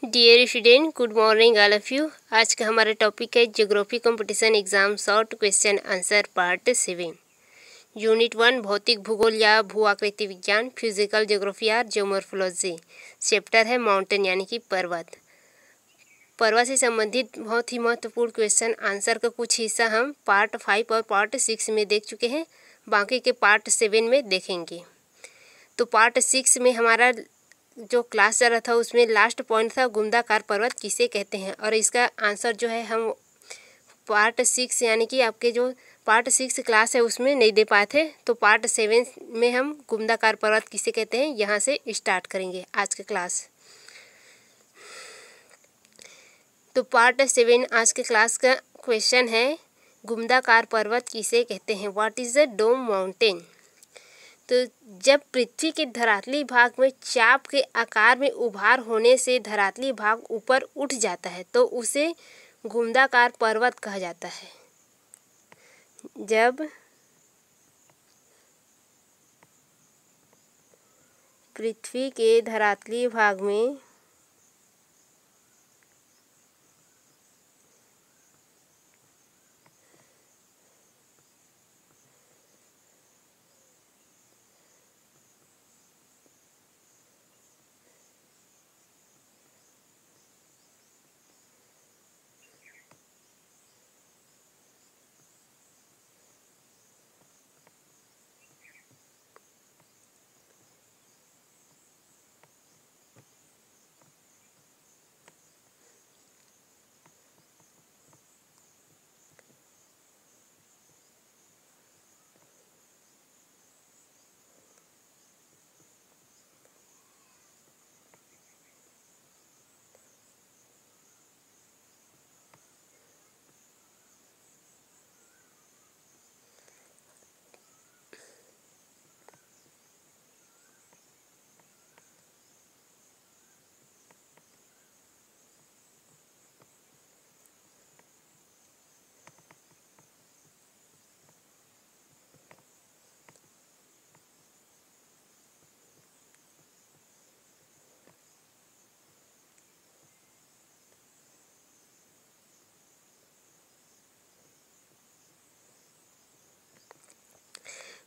Dear student, good morning all of you. आज का हमारा टॉपिक है geography competition exam short question answer part 7, unit 1 भौतिक भूगोल या भू आकृति विज्ञान, फिजिकल ज्योग्राफी और जियोमॉर्फोलॉजी। चैप्टर है माउंटेन यानी कि पर्वत। पर्वत से संबंधित बहुत ही महत्वपूर्ण क्वेश्चन आंसर का कुछ हिस्सा हम पार्ट 5 और पार्ट 6 में देख चुके हैं, बाकी के पार्ट 7 में देखेंगे। तो पार्ट 6 में हमारा जो क्लास चल रहा था उसमें लास्ट पॉइंट था गुंदाकार पर्वत किसे कहते हैं, और इसका आंसर जो है हम पार्ट 6 यानी कि आपके जो पार्ट 6 क्लास है उसमें नहीं दे पाए थे। तो पार्ट 7 में हम गुंदाकार पर्वत किसे कहते हैं यहाँ से स्टार्ट करेंगे आज का क्लास। तो पार्ट 7 आज के क्लास का क्वेश्चन है गुंदाकार पर्वत किसे कहते हैं, what is the dome mountain. तो जब पृथ्वी के धरातली भाग में चाप के आकार में उभार होने से धरातली भाग ऊपर उठ जाता है तो उसे गुंदाकार पर्वत कहा जाता है। जब पृथ्वी के धरातली भाग में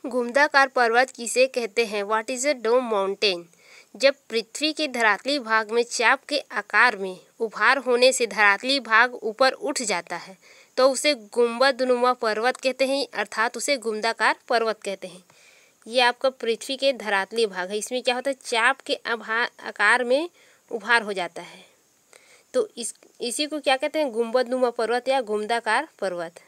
गुंदाकार पर्वत किसे कहते हैं, what is a dome mountain. जब पृथ्वी के धरातली भाग में चाप के आकार में उभार होने से धरातली भाग ऊपर उठ जाता है तो उसे गुंबदनुमा पर्वत कहते हैं, अर्थात उसे गुंदाकार पर्वत कहते हैं। ये आपका पृथ्वी के धरातली भाग है, इसमें क्या होता है चाप के आकार में उभार हो जाता है तो इसी को क्या कहते हैं गुंबदनुमा पर्वत या गुंदाकार पर्वत।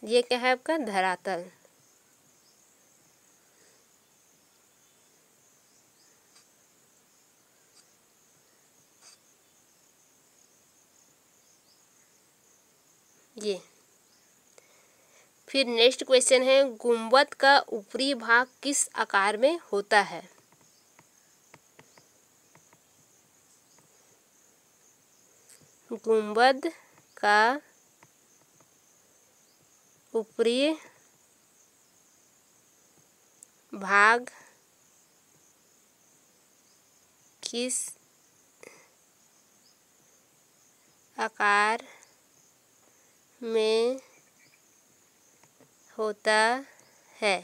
ये क्या है आपका धरातल। ये फिर नेक्स्ट क्वेश्चन है गुंबद का ऊपरी भाग किस आकार में होता है। गुंबद का ऊपरी भाग किस आकार में होता है।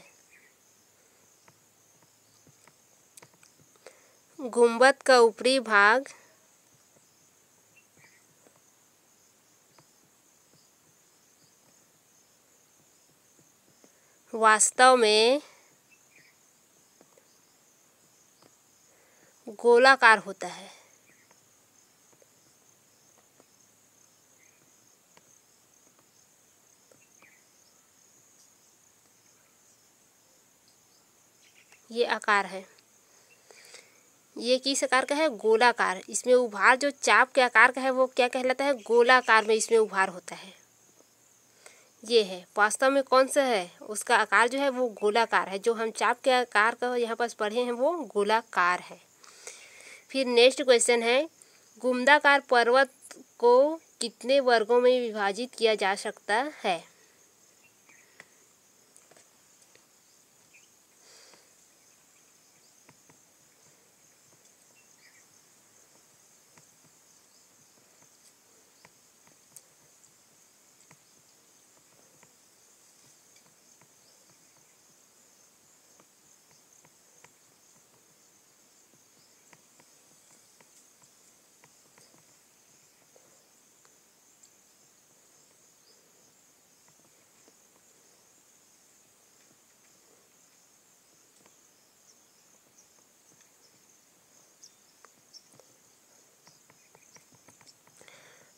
गुंबद का ऊपरी भाग वास्तव में गोलाकार होता है। ये आकार है, ये किस आकार का है गोलाकार। इसमें उभार जो चाप के आकार का है वो क्या कहलाता है गोलाकार में इसमें उभार होता है। ये है वास्तव में कौन सा है उसका आकार जो है वो गोलाकार है, जो हम चाप के आकार का यहाँ पर पढ़े हैं वो गोलाकार है। फिर नेक्स्ट क्वेश्चन है गुंदाकार पर्वत को कितने वर्गों में विभाजित किया जा सकता है।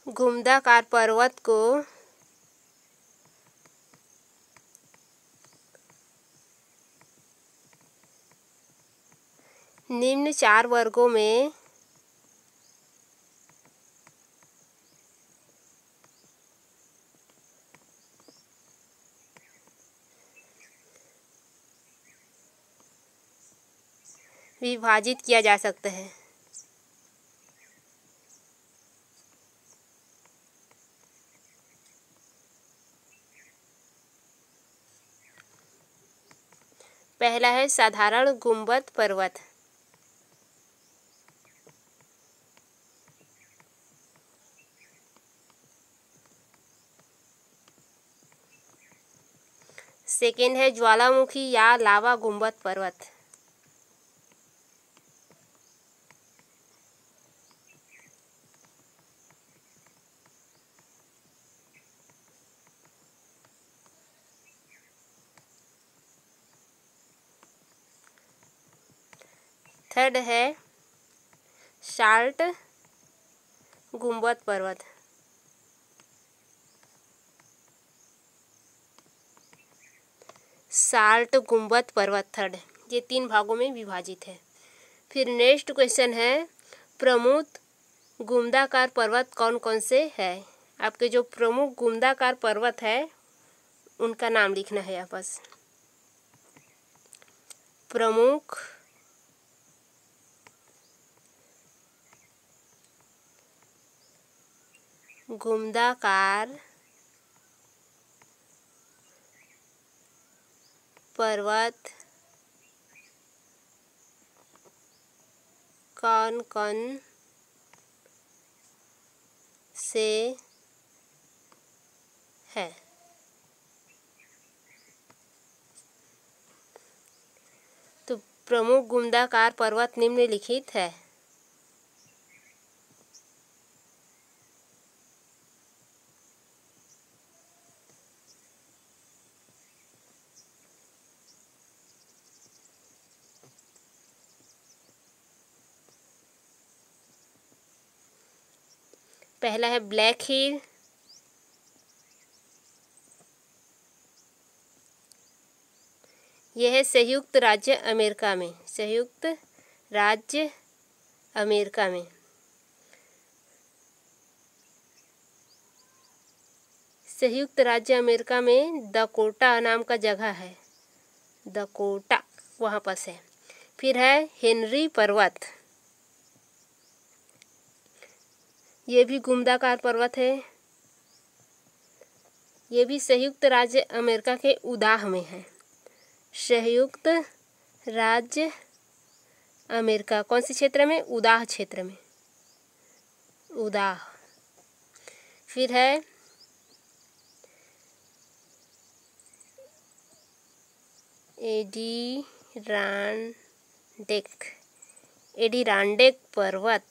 घुमदाकार पर्वत को निम्न 4 वर्गों में विभाजित किया जा सकता है। पहला है साधारण गुंबद पर्वत। सेकेंड है ज्वालामुखी या लावा गुंबद पर्वत। थर्ड है साल्ट गुंबद पर्वत। साल्ट गुंबद पर्वत थर्ड, ये 3 भागों में विभाजित है। फिर नेक्स्ट क्वेश्चन है प्रमुख गुंबदाकार पर्वत कौन कौन से है। आपके जो प्रमुख गुंबदाकार पर्वत है उनका नाम लिखना है यहाँ पास। प्रमुख गुंबदाकार पर्वत कौन कौन से है। तो प्रमुख गुंबदाकार पर्वत निम्नलिखित है। पहला है ब्लैक हिल, यह है संयुक्त राज्य अमेरिका में। संयुक्त राज्य अमेरिका में। संयुक्त राज्य अमेरिका में दकोटा नाम का जगह है, दकोटा वहाँ पर है। फिर है हेनरी पर्वत, ये भी गुंबदाकार पर्वत है। ये भी संयुक्त राज्य अमेरिका के उदाह में है। संयुक्त राज्य अमेरिका कौन से क्षेत्र में? उदाह क्षेत्र में, उदाह। फिर है एडिरांडेक पर्वत,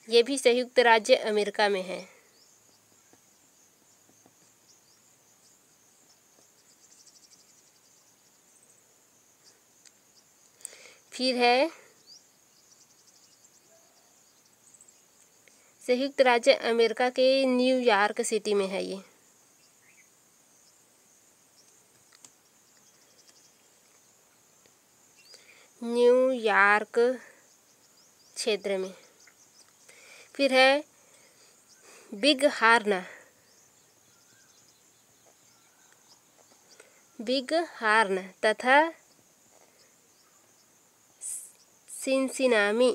ये भी संयुक्त राज्य अमेरिका में है। फिर है संयुक्त राज्य अमेरिका के न्यूयॉर्क सिटी में है ये। न्यूयॉर्क क्षेत्र में। फिर है बिग हॉर्न, बिग हॉर्न तथा सिनसिनामी,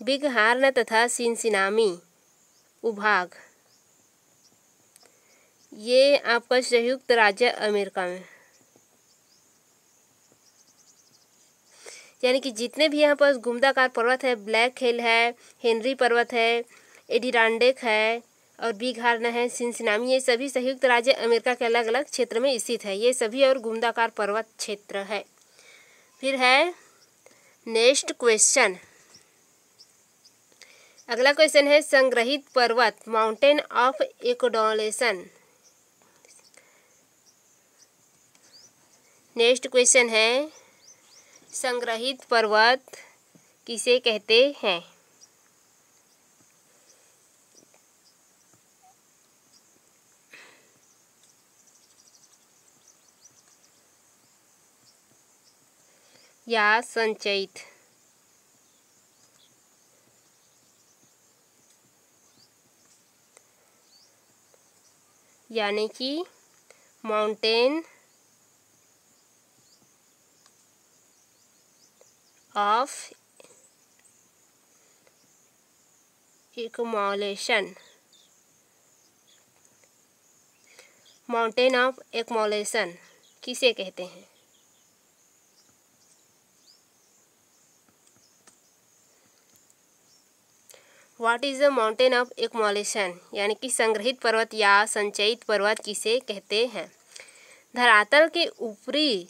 बिग हॉर्न तथा सिनसिनामी उभाग, ये आपका संयुक्त राज्य अमेरिका में। यानी कि जितने भी यहाँ पर गुंबदाकार पर्वत है, ब्लैक हिल है, हेनरी पर्वत है, एडिरांडेक है और बिग हॉर्न है, सिनसिनामी, ये सभी संयुक्त राज्य अमेरिका के अलग अलग क्षेत्र में स्थित है। ये सभी और गुंबदाकार पर्वत क्षेत्र है। फिर है नेक्स्ट क्वेश्चन, अगला क्वेश्चन है संग्रहित पर्वत, माउंटेन ऑफ एक्सोलेशन। नेक्स्ट क्वेश्चन है संग्रहित पर्वत किसे कहते हैं? या संचयित, यानी कि mountain of accumulation, mountain of accumulation किसे कहते हैं? What is the mountain of accumulation, यानी कि संग्रहित पर्वत या संचयित पर्वत किसे कहते हैं? धरातल के ऊपरी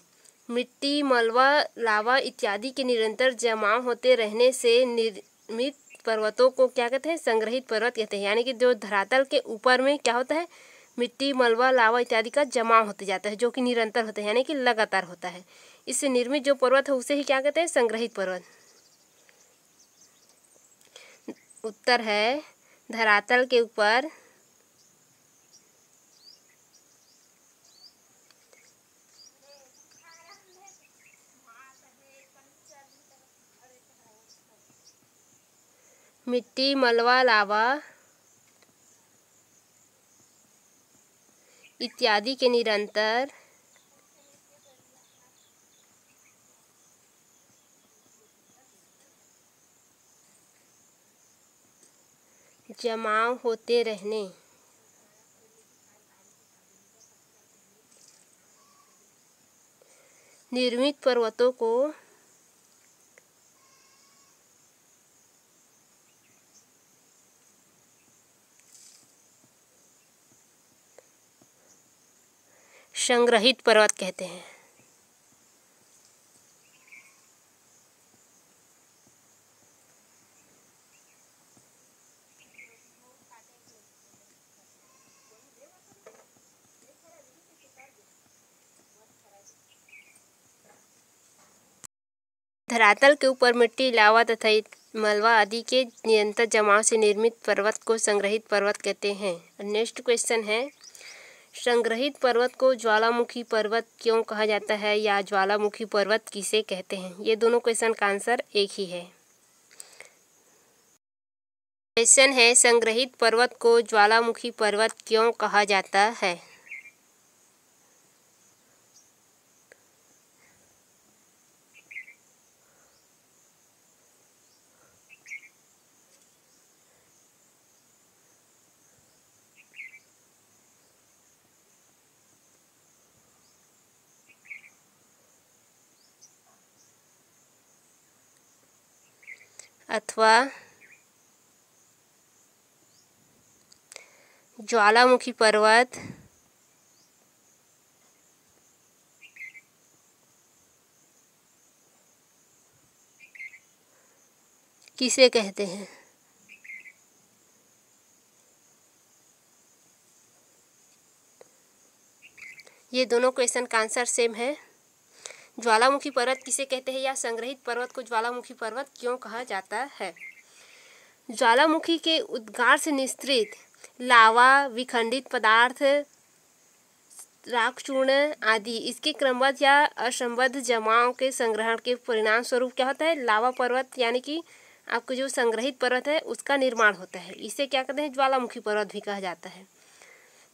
मिट्टी, मलबा, लावा इत्यादि के निरंतर जमाव होते रहने से निर्मित पर्वतों को क्या कहते हैं? संग्रहित पर्वत कहते हैं। यानी कि जो धरातल के ऊपर में क्या होता है? मिट्टी, मलबा, लावा इत्यादि का जमाव होते जाता है, जो कि निरंतर होता है, यानी कि लगातार होता है। इससे निर्मित जो पर्वत है उसे ही क्या कहते हैं? संग्रहित पर्वत। उत्तर है धरातल के ऊपर मिट्टी, मलबा, लावा इत्यादि के निरंतर जमाव होते रहने निर्मित पर्वतों को संग्रहित पर्वत कहते हैं। धरातल के ऊपर मिट्टी, लावा तथा मलबा आदि के निरंतर जमाव से निर्मित पर्वत को संग्रहित पर्वत कहते हैं। नेक्स्ट क्वेश्चन है, संग्रहित पर्वत को ज्वालामुखी पर्वत क्यों कहा जाता है, या ज्वालामुखी पर्वत किसे कहते हैं? ये दोनों क्वेश्चन का आंसर एक ही है। क्वेश्चन है, संग्रहित पर्वत को ज्वालामुखी पर्वत क्यों कहा जाता है? अथवा ज्वालामुखी पर्वत किसे कहते हैं? ये दोनों क्वेश्चन का आंसर सेम है। ज्वालामुखी पर्वत किसे कहते हैं या संग्रहित पर्वत को ज्वालामुखी पर्वत क्यों कहा जाता है? ज्वालामुखी के उद्गार से निस्सृत लावा, विखंडित पदार्थ, राखचूर्ण आदि इसके क्रमबद्ध या असंबद्ध जमाव के संग्रहण के परिणाम स्वरूप क्या होता है? लावा पर्वत यानी कि आपको जो संग्रहित पर्वत है उसका निर्माण होता है। इसे क्या कहते हैं? ज्वालामुखी पर्वत भी कहा जाता है।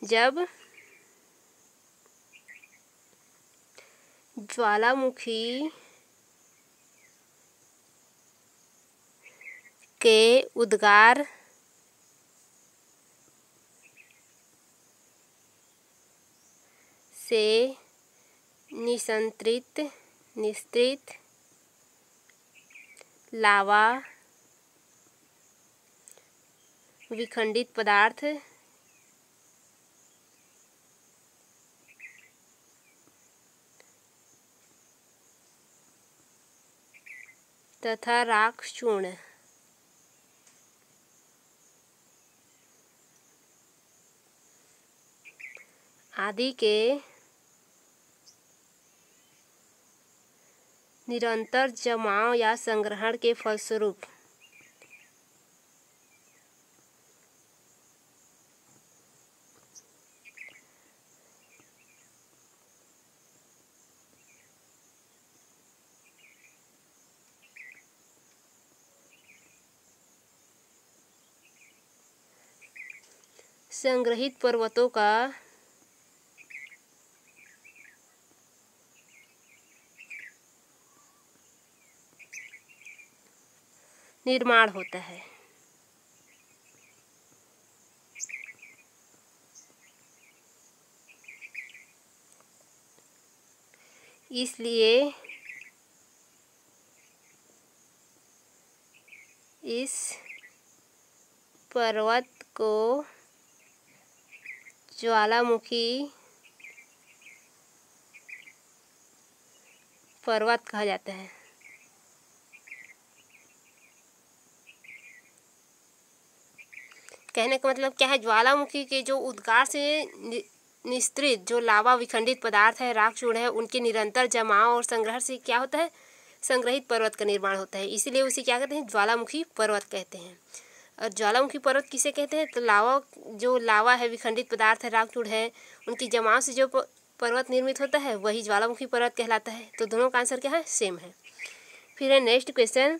जब ज्वालामुखी के उद्गार से निस्सृत लावा, विखंडित पदार्थ तथा राखचूर्ण आदि के निरंतर जमाव या संग्रहण के फलस्वरूप संग्रहित पर्वतों का निर्माण होता है। इसलिए इस पर्वत को ज्वालामुखी पर्वत कहा जाता है। कहने का मतलब क्या है, ज्वालामुखी के जो उद्गार से निस्तृत जो लावा विखंडित पदार्थ है, राख चूर्ण है, उनके निरंतर जमाव और संग्रहण से क्या होता है, संग्रहित पर्वत का निर्माण होता है। इसीलिए उसे क्या कहते हैं, ज्वालामुखी पर्वत कहते हैं। और ज्वालामुखी पर्वत किसे कहते हैं, तो लावा है, विखंडित पदार्थ है, राख चूर्ण है, उनकी जमाव से जो पर्वत निर्मित होता है वही ज्वालामुखी पर्वत कहलाता है। तो दोनों का आंसर क्या है, सेम है। फिर है नेक्स्ट क्वेश्चन,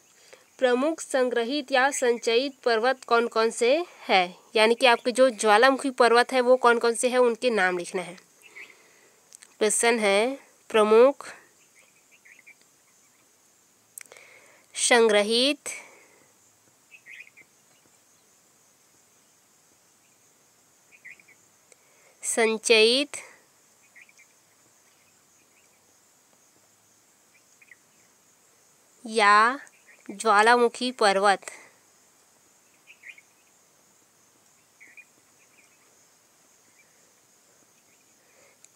प्रमुख संग्रहित या संचयित पर्वत कौन कौन से है, यानी कि आपके जो ज्वालामुखी पर्वत है वो कौन कौन से है, उनके नाम लिखना है। क्वेश्चन है, प्रमुख संग्रहित संचयित या ज्वालामुखी पर्वत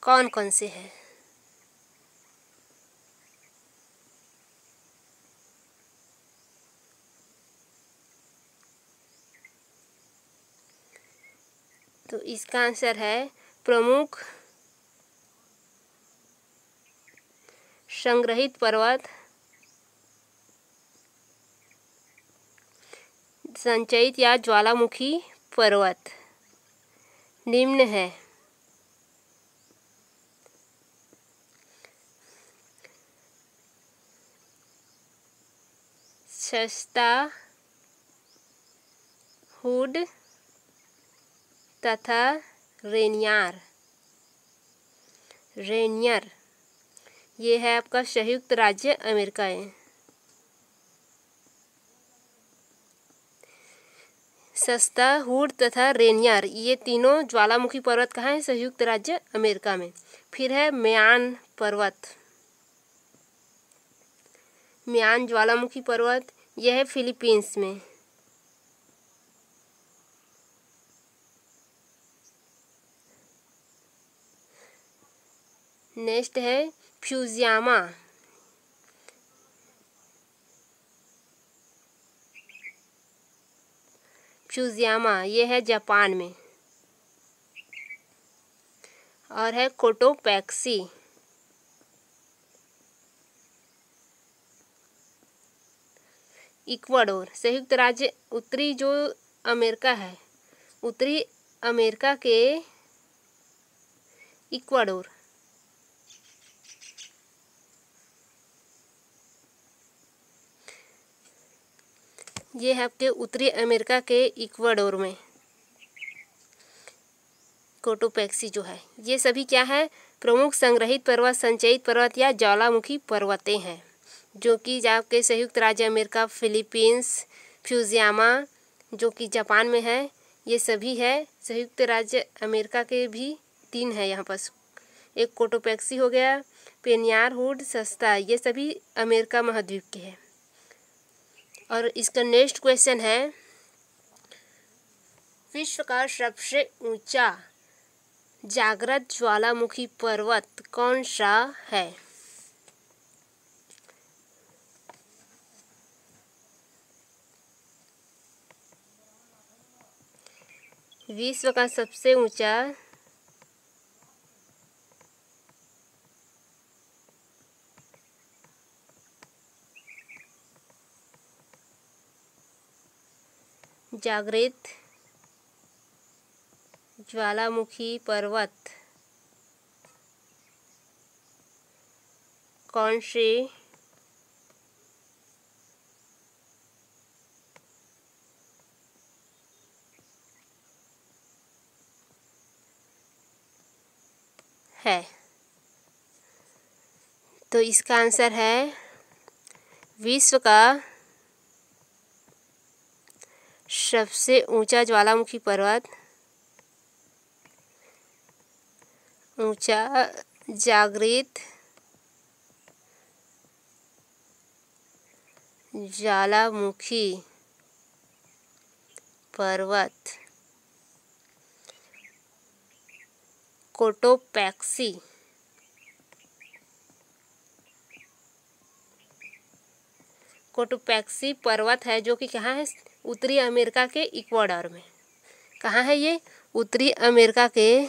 कौन कौन से हैं। तो इसका आंसर है प्रमुख संग्रहित पर्वत, संचयित या ज्वालामुखी पर्वत निम्न है। शस्ता, हुड तथा रेनियर। ये है आपका संयुक्त राज्य अमेरिका है। सस्ता, हुड तथा रेनियर ये तीनों ज्वालामुखी पर्वत कहाँ है, संयुक्त राज्य अमेरिका में। फिर है म्यान पर्वत, म्यान ज्वालामुखी पर्वत, यह है फिलीपींस में। नेक्स्ट है फ्यूजियामा, ये है जापान में। और है कोटोपैक्सी, इक्वाडोर। संयुक्त राज्य उत्तरी जो अमेरिका है, उत्तरी अमेरिका के इक्वाडोर। ये है आपके उत्तरी अमेरिका के इक्वाडोर में कोटोपैक्सी जो है। ये सभी क्या है, प्रमुख संग्रहित पर्वत, संचयित पर्वत या ज्वालामुखी पर्वतें हैं, जो कि आपके संयुक्त राज्य अमेरिका, फिलीपींस, फ्यूजियामा जो कि जापान में है, ये सभी है संयुक्त राज्य अमेरिका के भी 3 है यहाँ पर। एक कोटोपैक्सी हो गया, पेनियार, हुड, सस्ता, ये सभी अमेरिका महाद्वीप के हैं। और इसका नेक्स्ट क्वेश्चन है, विश्व का सबसे ऊंचा जागृत ज्वालामुखी पर्वत कौन सा है। विश्व का सबसे ऊंचा जागृत ज्वालामुखी पर्वत कौन से है? तो इसका आंसर है विश्व का सबसे ऊंचा ज्वालामुखी पर्वत ऊंचा जागृत ज्वालामुखी पर्वत कोटोपैक्सी पर्वत है, जो कि कहाँ है? उत्तरी अमेरिका के इक्वाडोर में। कहाँ है ये? उत्तरी अमेरिका के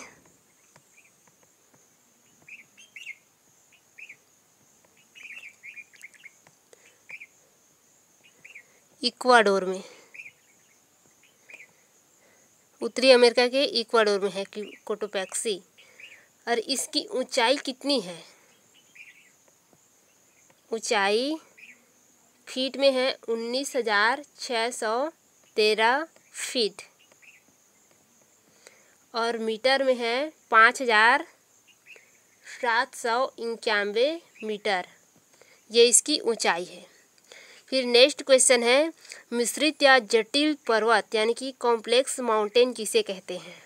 इक्वाडोर में। उत्तरी अमेरिका के इक्वाडोर में है कोटोपैक्सी। और इसकी ऊंचाई कितनी है? ऊंचाई फीट में है 19,613 फीट और मीटर में है 5,791 मीटर। ये इसकी ऊंचाई है। फिर नेक्स्ट क्वेश्चन है, मिश्रित या जटिल पर्वत यानी कि कॉम्प्लेक्स माउंटेन किसे कहते हैं?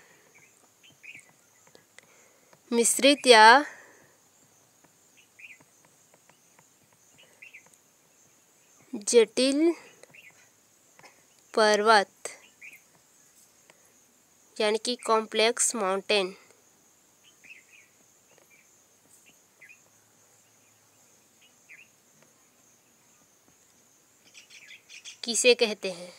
मिश्रित या जटिल पर्वत यानी कि कॉम्प्लेक्स माउंटेन किसे कहते हैं?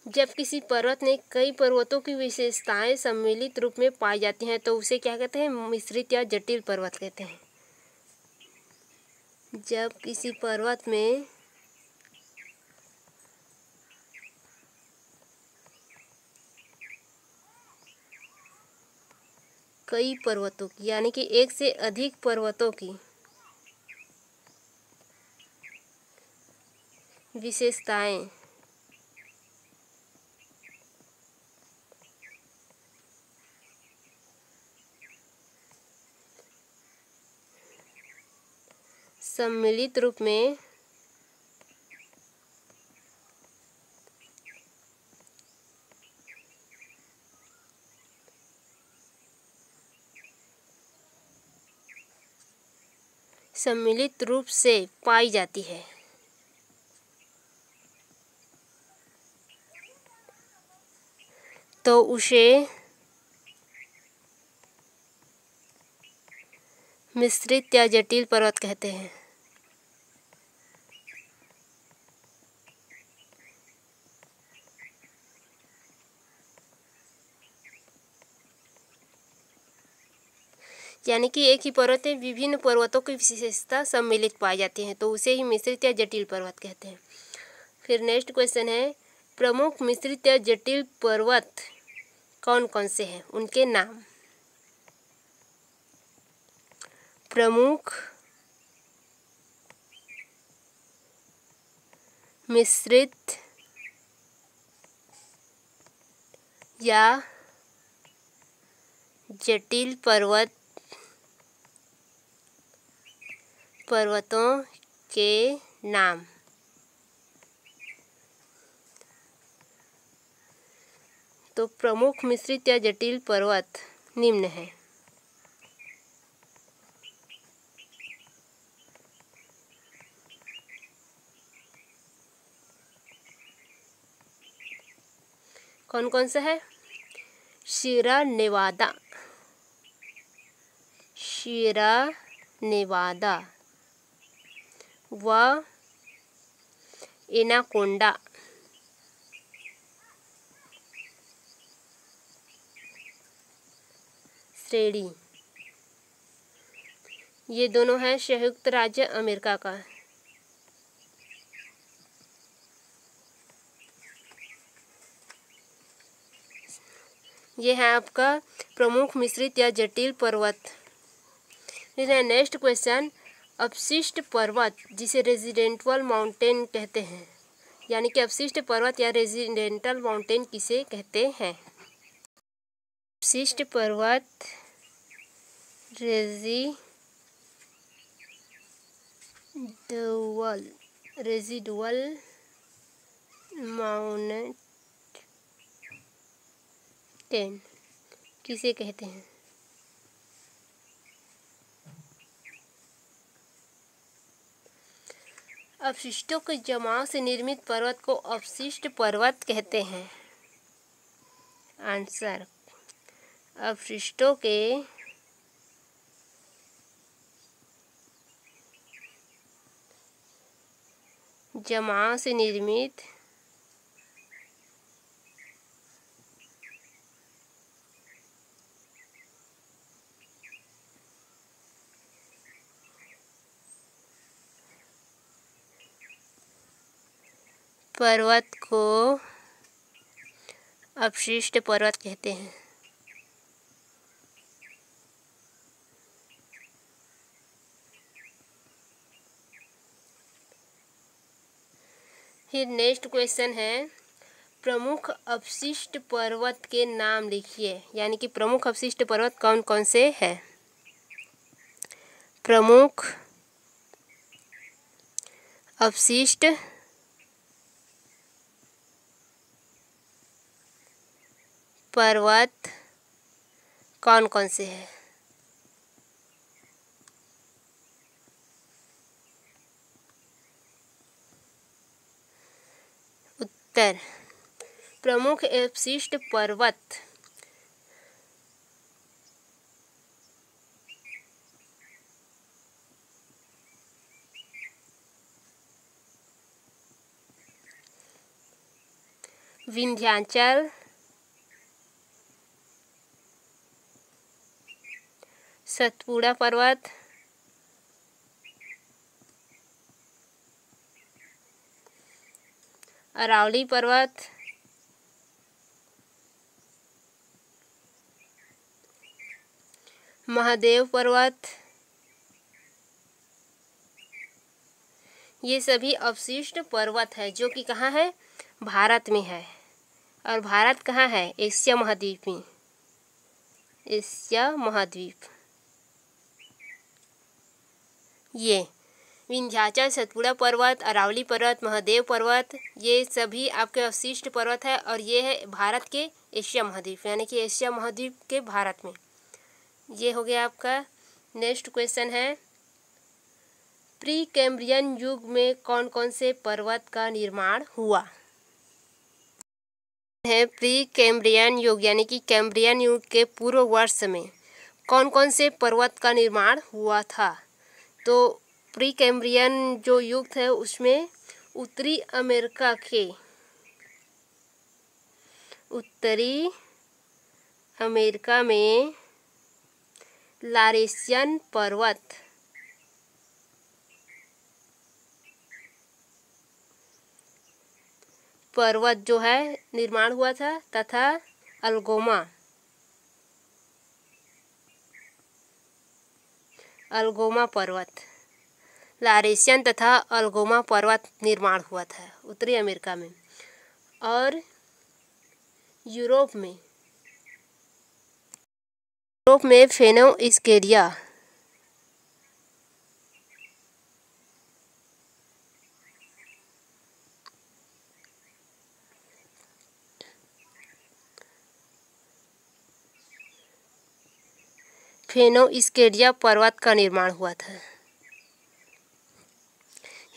जब किसी पर्वत में कई पर्वतों की विशेषताएं सम्मिलित रूप में पाई जाती हैं तो उसे क्या कहते हैं? मिश्रित या जटिल पर्वत कहते हैं। जब किसी पर्वत में कई पर्वतों की यानी कि एक से अधिक पर्वतों की विशेषताएं सम्मिलित रूप में से पाई जाती है तो उसे मिश्रित या जटिल पर्वत कहते हैं। यानी कि एक ही पर्वत में विभिन्न पर्वतों की विशेषता सम्मिलित पाई जाती है तो उसे ही मिश्रित या जटिल पर्वत कहते हैं। फिर नेक्स्ट क्वेश्चन है, प्रमुख मिश्रित या जटिल पर्वत कौन कौन से हैं? उनके नाम। प्रमुख मिश्रित या जटिल पर्वतों के नाम। तो प्रमुख मिश्रित या जटिल पर्वत निम्न है। कौन कौन सा है? सियरा नेवादा व एनाकोंडा स्टेडी, ये दोनों हैं संयुक्त राज्य अमेरिका का। ये है आपका प्रमुख मिश्रित या जटिल पर्वत। नेक्स्ट क्वेश्चन, अपशिष्ट पर्वत जिसे रेजिडेंटल माउंटेन कहते हैं, यानी कि अपशिष्ट पर्वत या रेजिडेंटल माउंटेन किसे कहते हैं? अपशिष्ट पर्वत, रेजिडुअल माउंटेन किसे कहते हैं? अपशिष्टों के जमाव से निर्मित पर्वत को अपशिष्ट पर्वत कहते हैं। आंसर, अपशिष्टों के जमाव से निर्मित पर्वत को अपशिष्ट पर्वत कहते हैं। फिर नेक्स्ट क्वेश्चन है, प्रमुख अपशिष्ट पर्वत के नाम लिखिए, यानी कि प्रमुख अपशिष्ट पर्वत कौन कौन से हैं? प्रमुख अपशिष्ट पर्वत कौन कौन से हैं? उत्तर, प्रमुख अपशिष्ट पर्वत विंध्याचल, सतपुड़ा पर्वत, अरावली पर्वत, महादेव पर्वत, ये सभी अपशिष्ट पर्वत है जो कि कहाँ है? भारत में है। और भारत कहाँ है? एशिया महाद्वीप में। एशिया महाद्वीप। ये विंध्याचल, सतपुड़ा पर्वत, अरावली पर्वत, महादेव पर्वत, ये सभी आपके अवशिष्ट पर्वत है और ये है भारत के एशिया महाद्वीप, यानी कि एशिया महाद्वीप के भारत में। ये हो गया आपका। नेक्स्ट क्वेश्चन है, प्री कैम्ब्रियन युग में कौन कौन से पर्वत का निर्माण हुआ है? प्री कैम्ब्रियन युग यानी कि कैम्ब्रियन युग के पूर्व वर्ष में कौन कौन से पर्वत का निर्माण हुआ था? तो प्री कैम्ब्रियन जो युग है उसमें उत्तरी अमेरिका में लारेशियन पर्वत जो है निर्माण हुआ था, तथा अल्गोमा पर्वत, लारेशियन तथा अल्गोमा पर्वत निर्माण हुआ था उत्तरी अमेरिका में। और यूरोप में फेनोइस्केडिया, पर्वत का निर्माण हुआ था।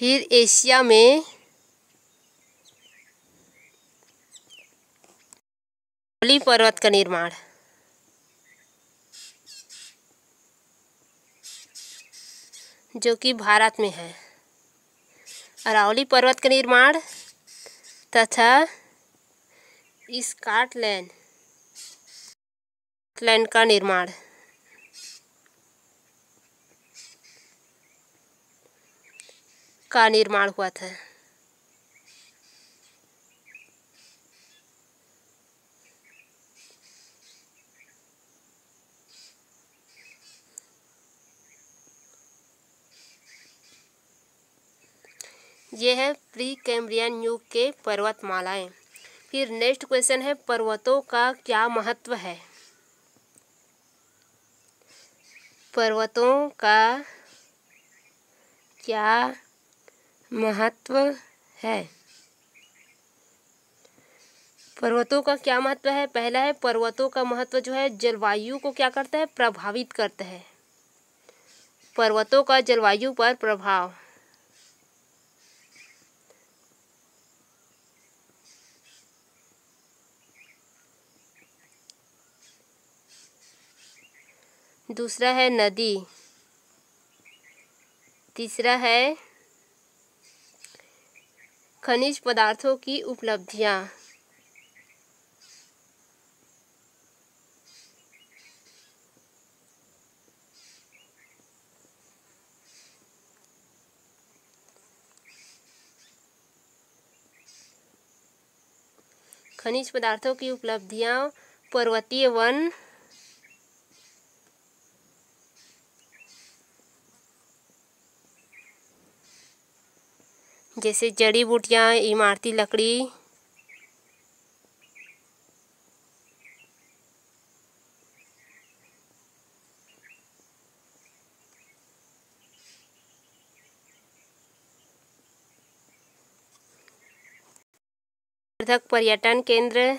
फिर एशिया में अरावली पर्वत का निर्माण, जो कि भारत में है। अरावली पर्वत का निर्माण तथा स्कॉटलैंड का निर्माण का निर्माण हुआ था? ये है प्री कैम्ब्रियन युग के पर्वतमालाएं। फिर नेक्स्ट क्वेश्चन है, पर्वतों का क्या महत्व है? पर्वतों का क्या महत्व है? पर्वतों का क्या महत्व है? पहला है, पर्वतों का महत्व जो है जलवायु को क्या करता है? प्रभावित करता है। पर्वतों का जलवायु पर प्रभाव। दूसरा है नदी। तीसरा है खनिज पदार्थों की उपलब्धियां। खनिज पदार्थों की उपलब्धियां, पर्वतीय वन, जैसे जड़ी बूटियां, इमारती लकड़ी, पर्यटन केंद्र,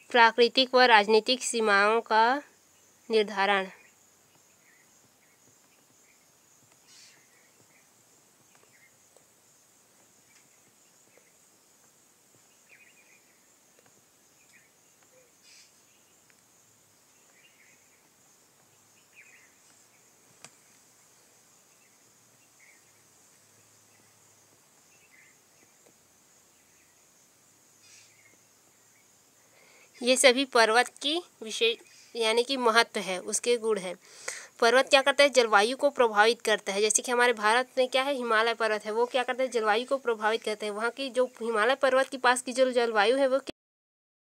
प्राकृतिक व राजनीतिक सीमाओं का निर्धारण। ये सभी पर्वत की विशेष यानी कि महत्व है, उसके गुण है। पर्वत क्या करता है? जलवायु को प्रभावित करता है। जैसे कि हमारे भारत में क्या है, हिमालय पर्वत है, वो क्या करता है? जलवायु को प्रभावित करते हैं। वहाँ की जो हिमालय पर्वत के पास की जो जलवायु है वो